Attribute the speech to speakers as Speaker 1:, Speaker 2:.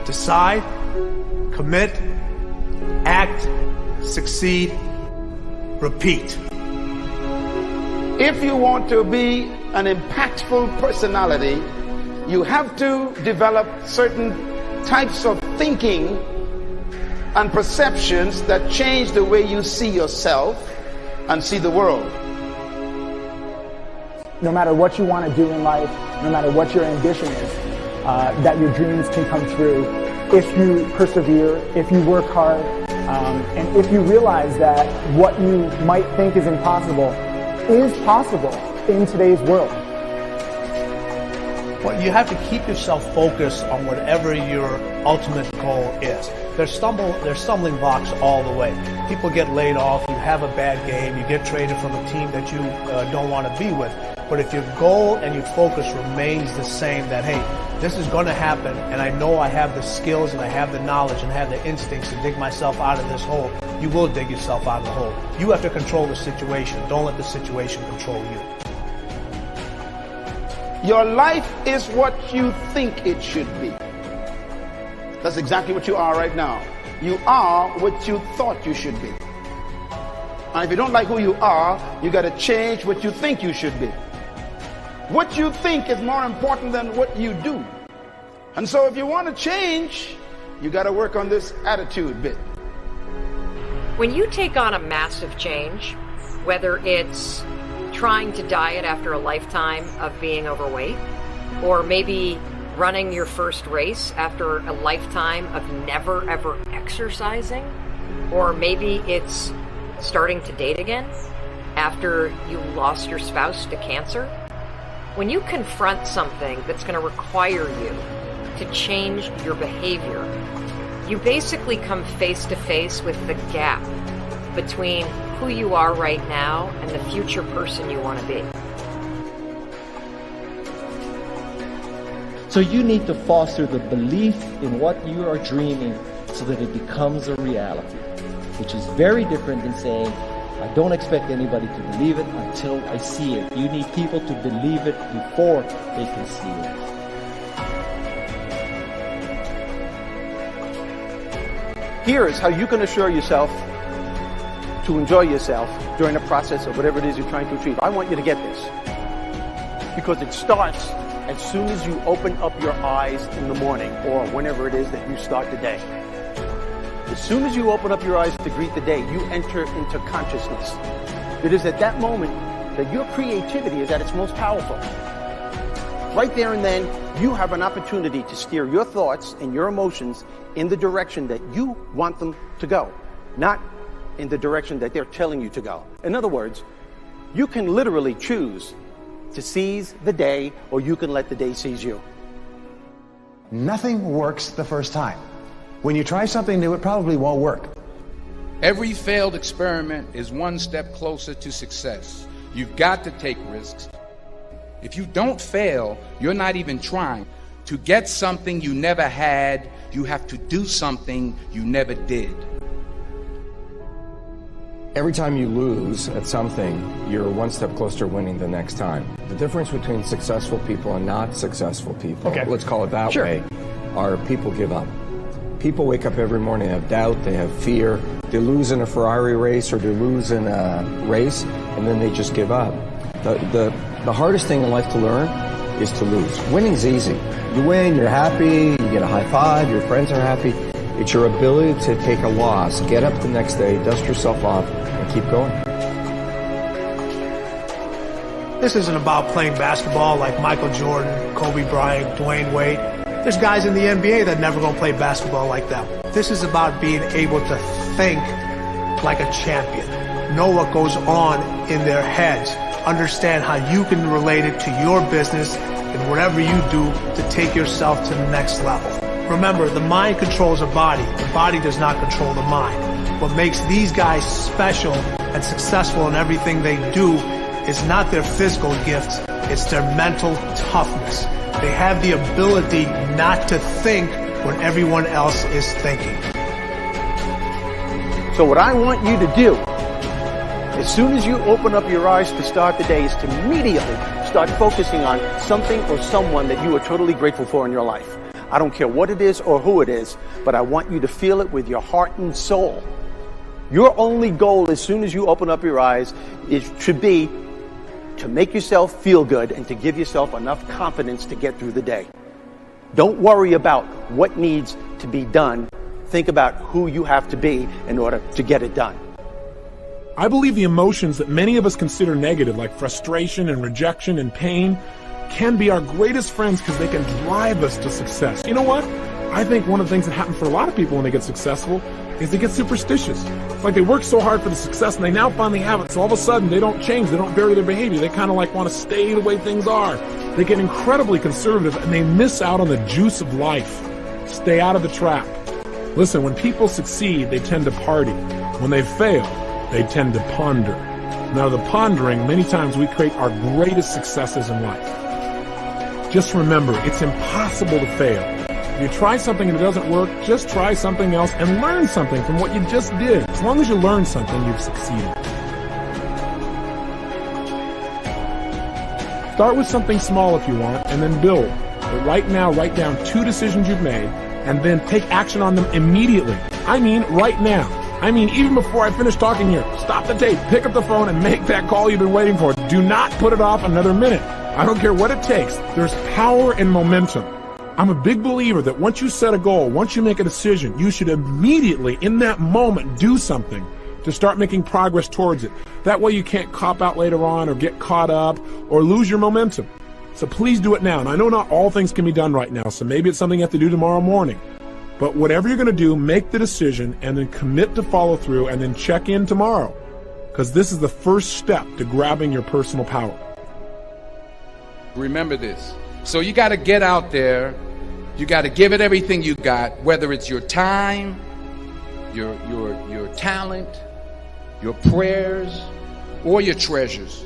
Speaker 1: Decide, commit, act, succeed, repeat.
Speaker 2: If you want to be an impactful personality, you have to develop certain types of thinking and perceptions that change the way you see yourself and see the world.
Speaker 3: No matter what you want to do in life, no matter what your ambition is, that your dreams can come true if you persevere, if you work hard, and if you realize that what you might think is impossible is possible in today's world.
Speaker 1: Well, you have to keep yourself focused on whatever your ultimate goal is. There's stumbling blocks all the way. People get laid off, you have a bad game, you get traded from a team that you don't want to be with. But if your goal and your focus remains the same, that, hey, this is going to happen, and I know I have the skills and I have the knowledge and have the instincts to dig myself out of this hole, you will dig yourself out of the hole. You have to control the situation. Don't let the situation control you.
Speaker 2: Your life is what you think it should be. That's exactly what you are right now. You are what you thought you should be. And if you don't like who you are, you got to change what you think you should be. What you think is more important than what you do. And so if you want to change, you got to work on this attitude bit.
Speaker 4: When you take on a massive change, whether it's trying to diet after a lifetime of being overweight, or maybe running your first race after a lifetime of never ever exercising, or maybe it's starting to date again after you lost your spouse to cancer, when you confront something that's going to require you to change your behavior, you basically come face to face with the gap between who you are right now and the future person you want to be.
Speaker 5: So you need to foster the belief in what you are dreaming so that it becomes a reality, which is very different than saying, I don't expect anybody to believe it until I see it. You need people to believe it before they can see it.
Speaker 6: Here is how you can assure yourself to enjoy yourself during the process of whatever it is you're trying to achieve. I want you to get this, because it starts as soon as you open up your eyes in the morning, or whenever it is that you start the day. As soon as you open up your eyes to greet the day, you enter into consciousness. It is at that moment that your creativity is at its most powerful. Right there and then, you have an opportunity to steer your thoughts and your emotions in the direction that you want them to go, not in the direction that they're telling you to go. In other words, you can literally choose to seize the day, or you can let the day seize you.
Speaker 7: Nothing works the first time. When you try something new, it probably won't work.
Speaker 8: Every failed experiment is one step closer to success. You've got to take risks. If you don't fail, you're not even trying. To get something you never had, you have to do something you never did.
Speaker 9: Every time you lose at something, you're one step closer to winning the next time. The difference between successful people and not successful people, let's call it that way, are people give up. People wake up every morning, they have doubt, they have fear, they lose in a Ferrari race or they lose in a race, and then they just give up. The hardest thing in life to learn is to lose. Winning's easy. You win, you're happy, you get a high five, your friends are happy. It's your ability to take a loss, get up the next day, dust yourself off, and keep going.
Speaker 1: This isn't about playing basketball like Michael Jordan, Kobe Bryant, Dwayne Wade. There's guys in the NBA that never gonna play basketball like them. This is about being able to think like a champion. Know what goes on in their heads. Understand how you can relate it to your business and whatever you do to take yourself to the next level. Remember, the mind controls the body. The body does not control the mind. What makes these guys special and successful in everything they do is not their physical gifts, it's their mental toughness. They have the ability not to think when everyone else is thinking.
Speaker 6: So what I want you to do, as soon as you open up your eyes to start the day, is to immediately start focusing on something or someone that you are totally grateful for in your life. I don't care what it is or who it is, but I want you to feel it with your heart and soul. Your only goal as soon as you open up your eyes should be to make yourself feel good and to give yourself enough confidence to get through the day. Don't worry about what needs to be done. Think about who you have to be in order to get it done.
Speaker 10: I believe the emotions that many of us consider negative, like frustration and rejection and pain, can be our greatest friends because they can drive us to success. You know what? I think one of the things that happens for a lot of people when they get successful is they get superstitious. It's like they work so hard for the success and they now finally have it, so all of a sudden they don't change, they don't vary their behavior, they kind of like want to stay the way things are. They get incredibly conservative and they miss out on the juice of life. Stay out of the trap. Listen, when people succeed, they tend to party. When they fail, they tend to ponder. Now, the pondering, many times we create our greatest successes in life. Just remember, it's impossible to fail. If you try something and it doesn't work, just try something else and learn something from what you just did. As long as you learn something, you've succeeded. Start with something small if you want, and then build. But right now, write down 2 decisions you've made, and then take action on them immediately. I mean, right now. I mean, even before I finish talking here, stop the tape, pick up the phone, and make that call you've been waiting for. Do not put it off another minute. I don't care what it takes. There's power in momentum. I'm a big believer that once you set a goal, once you make a decision, you should immediately, in that moment, do something to start making progress towards it. That way you can't cop out later on or get caught up or lose your momentum. So please do it now. And I know not all things can be done right now, so maybe it's something you have to do tomorrow morning. But whatever you're going to do, make the decision and then commit to follow through and then check in tomorrow. Because this is the first step to grabbing your personal power.
Speaker 8: Remember this. So you got to get out there. You got to give it everything you got, whether it's your time, your talent, your prayers, or your treasures.